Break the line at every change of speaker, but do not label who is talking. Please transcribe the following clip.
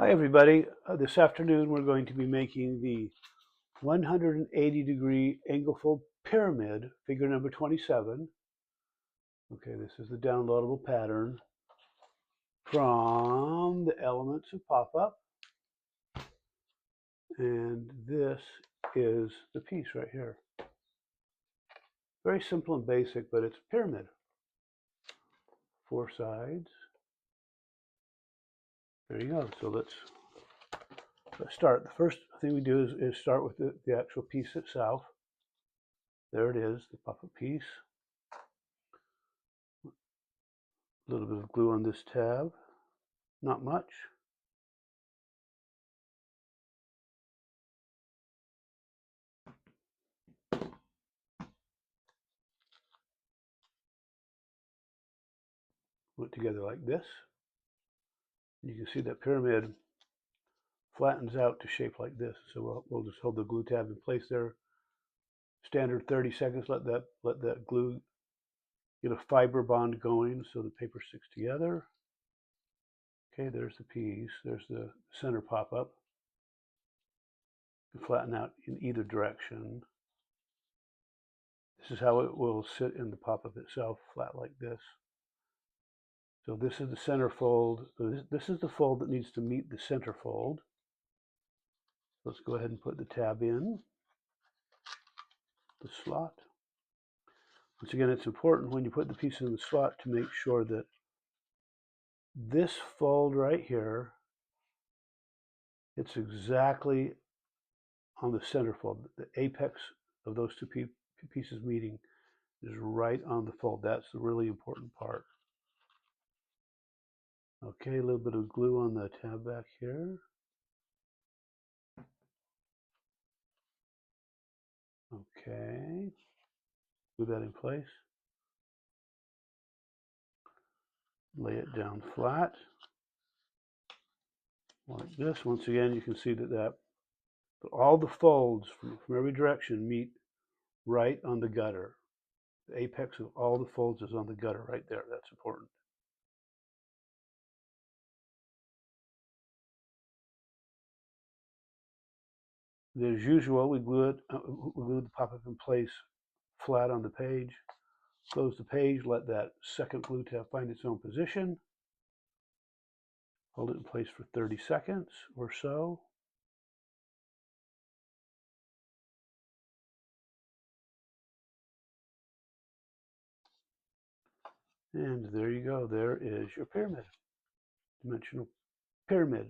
Hi everybody. This afternoon we're going to be making the 180-degree angle fold pyramid, figure number 27. Okay, this is the downloadable pattern from the Elements of Pop-Up. And this is the piece right here. Very simple and basic, but it's a pyramid. 4 sides. There you go. So let's start. The first thing we do is start with the actual piece itself. There it is, the puppet piece. A little bit of glue on this tab, not much. Put it together like this. You can see that pyramid flattens out to shape like this. So we'll just hold the glue tab in place there. Standard 30 seconds. Let that glue get a fiber bond going so the paper sticks together. Okay, there's the piece. There's the center pop-up. You can flatten out in either direction. This is how it will sit in the pop-up itself, flat like this. So this is the center fold. This is the fold that needs to meet the center fold. Let's go ahead and put the tab in the slot. Once again, it's important when you put the piece in the slot to make sure that this fold right here, it's exactly on the center fold. The apex of those two pieces meeting is right on the fold. That's the really important part. Okay, a little bit of glue on the tab back here. Okay, glue that in place. Lay it down flat like this. Once again, you can see that all the folds from every direction meet right on the gutter. The apex of all the folds is on the gutter right there. That's important. As usual, we glue the pop-up in place flat on the page. Close the page, let that second glue tab find its own position. Hold it in place for 30 seconds or so. And there you go. There is your pyramid. Dimensional pyramid.